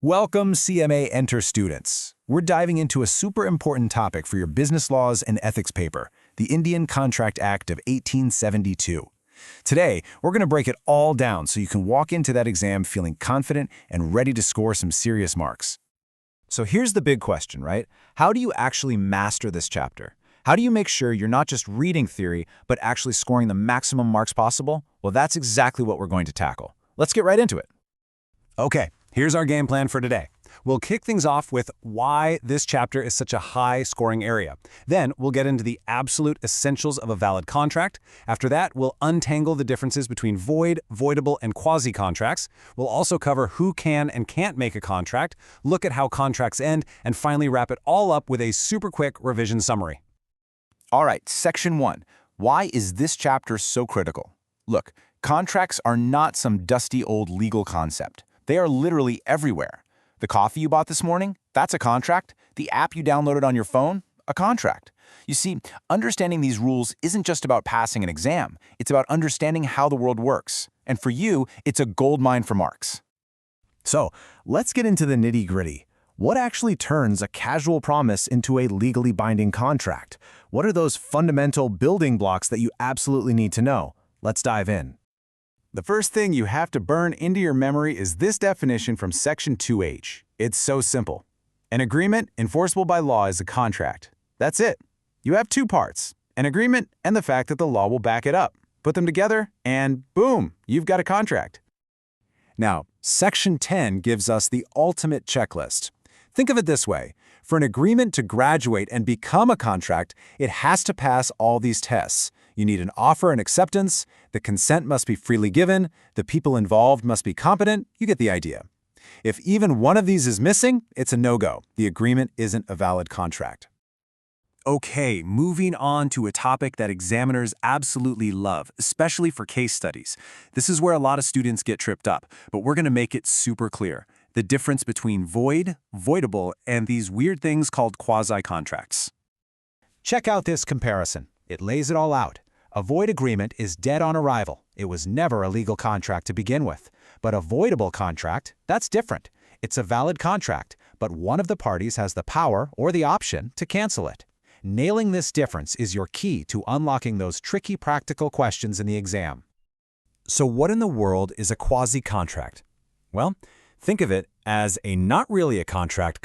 Welcome, CMA Enter students. We're diving into a super important topic for your business laws and ethics paper, the Indian Contract Act of 1872. Today, we're going to break it all down so you can walk into that exam feeling confident and ready to score some serious marks. So here's the big question, right? How do you actually master this chapter? How do you make sure you're not just reading theory, but actually scoring the maximum marks possible? Well, that's exactly what we're going to tackle. Let's get right into it. Okay, here's our game plan for today. We'll kick things off with why this chapter is such a high-scoring area. Then we'll get into the absolute essentials of a valid contract. After that, we'll untangle the differences between void, voidable, and quasi contracts. We'll also cover who can and can't make a contract, look at how contracts end, and finally wrap it all up with a super quick revision summary. All right, Section 1. Why is this chapter so critical? Look, contracts are not some dusty old legal concept. They are literally everywhere. The coffee you bought this morning, that's a contract. The app you downloaded on your phone, a contract. You see, understanding these rules isn't just about passing an exam. It's about understanding how the world works. And for you, it's a goldmine for marks. So, let's get into the nitty-gritty. What actually turns a casual promise into a legally binding contract? What are those fundamental building blocks that you absolutely need to know? Let's dive in. The first thing you have to burn into your memory is this definition from Section 2H. It's so simple. An agreement enforceable by law is a contract. That's it. You have two parts, an agreement and the fact that the law will back it up. Put them together and boom, you've got a contract. Now, Section 10 gives us the ultimate checklist. Think of it this way. For an agreement to graduate and become a contract, it has to pass all these tests. You need an offer and acceptance, the consent must be freely given, the people involved must be competent, you get the idea. If even one of these is missing, it's a no-go. The agreement isn't a valid contract. Okay, moving on to a topic that examiners absolutely love, especially for case studies. This is where a lot of students get tripped up, but we're going to make it super clear. The difference between void, voidable, and these weird things called quasi-contracts. Check out this comparison. It lays it all out. A void agreement is dead on arrival. It was never a legal contract to begin with. But a voidable contract, that's different. It's a valid contract, but one of the parties has the power or the option to cancel it. Nailing this difference is your key to unlocking those tricky practical questions in the exam. So what in the world is a quasi-contract? Well, think of it as a not really a contract.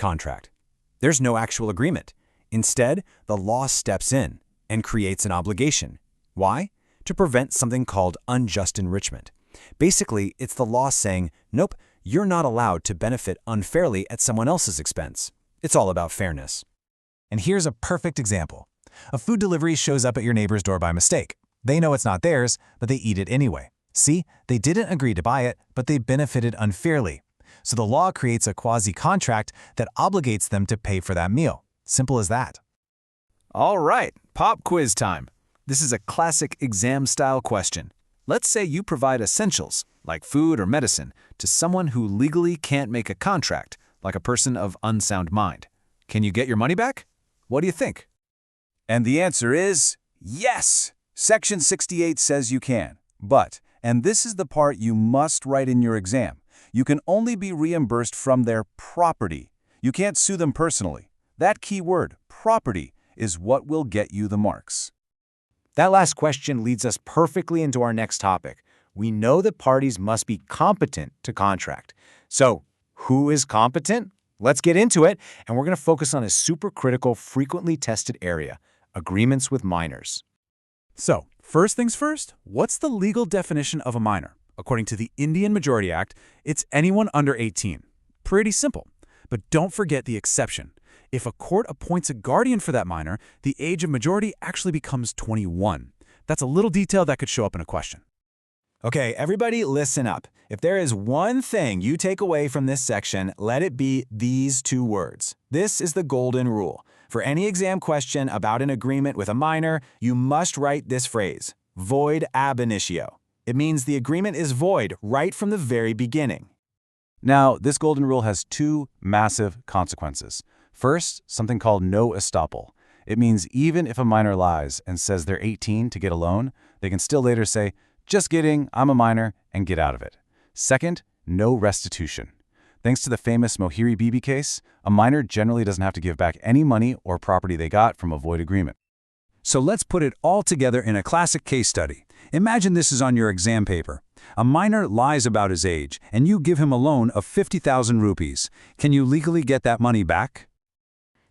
There's no actual agreement. Instead, the law steps in and creates an obligation. Why? To prevent something called unjust enrichment. Basically, it's the law saying, nope, you're not allowed to benefit unfairly at someone else's expense. It's all about fairness. And here's a perfect example. A food delivery shows up at your neighbor's door by mistake. They know it's not theirs, but they eat it anyway. See, they didn't agree to buy it, but they benefited unfairly. So the law creates a quasi-contract that obligates them to pay for that meal. Simple as that. All right, pop quiz time. This is a classic exam-style question. Let's say you provide essentials, like food or medicine, to someone who legally can't make a contract, like a person of unsound mind. Can you get your money back? What do you think? And the answer is yes! Section 68 says you can. But, and this is the part you must write in your exam, you can only be reimbursed from their property. You can't sue them personally. That key word, property, is what will get you the marks. That last question leads us perfectly into our next topic. We know that parties must be competent to contract. So, who is competent? Let's get into it, and we're going to focus on a super critical, frequently tested area, agreements with minors. So, first things first, what's the legal definition of a minor? According to the Indian Majority Act, it's anyone under 18. Pretty simple. But don't forget the exception. If a court appoints a guardian for that minor, the age of majority actually becomes 21. That's a little detail that could show up in a question. Okay, everybody listen up. If there is one thing you take away from this section, let it be these two words. This is the golden rule. For any exam question about an agreement with a minor, you must write this phrase, void ab initio. It means the agreement is void right from the very beginning. Now, this golden rule has two massive consequences. First, something called no estoppel. It means even if a minor lies and says they're 18 to get a loan, they can still later say, just kidding, I'm a minor, and get out of it. Second, no restitution. Thanks to the famous Mohiri Bibi case, a minor generally doesn't have to give back any money or property they got from a void agreement. So let's put it all together in a classic case study. Imagine this is on your exam paper. A minor lies about his age, and you give him a loan of 50,000 rupees. Can you legally get that money back?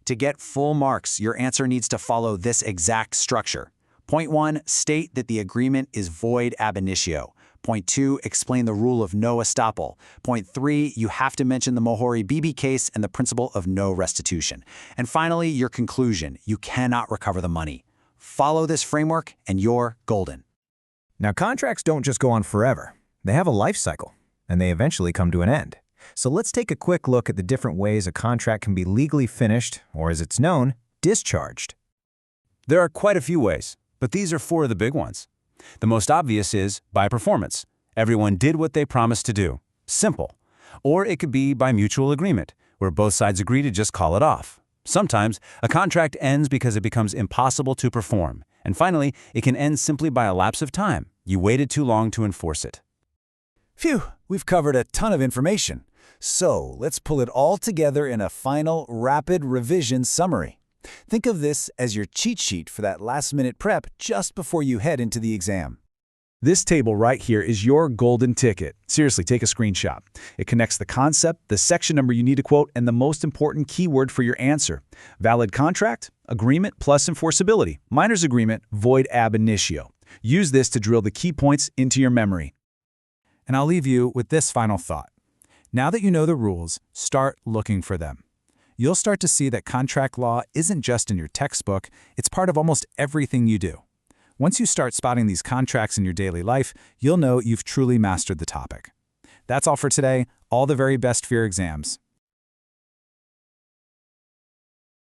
To get full marks, your answer needs to follow this exact structure. Point 1, state that the agreement is void ab initio. Point 2, explain the rule of no estoppel. Point 3, you have to mention the Mohori Bibi case and the principle of no restitution. And finally, your conclusion, you cannot recover the money. Follow this framework and you're golden. Now, contracts don't just go on forever. They have a life cycle, and they eventually come to an end. So let's take a quick look at the different ways a contract can be legally finished, or as it's known, discharged. There are quite a few ways, but these are 4 of the big ones. The most obvious is by performance. Everyone did what they promised to do. Simple. Or it could be by mutual agreement, where both sides agree to just call it off. Sometimes, a contract ends because it becomes impossible to perform. And finally, it can end simply by a lapse of time. You waited too long to enforce it. Phew, we've covered a ton of information. So let's pull it all together in a final, rapid revision summary. Think of this as your cheat sheet for that last-minute prep just before you head into the exam. This table right here is your golden ticket. Seriously, take a screenshot. It connects the concept, the section number you need to quote, and the most important keyword for your answer. Valid contract, agreement plus enforceability. Minor's agreement, void ab initio. Use this to drill the key points into your memory. And I'll leave you with this final thought. Now that you know the rules, start looking for them. You'll start to see that contract law isn't just in your textbook, it's part of almost everything you do. Once you start spotting these contracts in your daily life, you'll know you've truly mastered the topic. That's all for today. All the very best for your exams.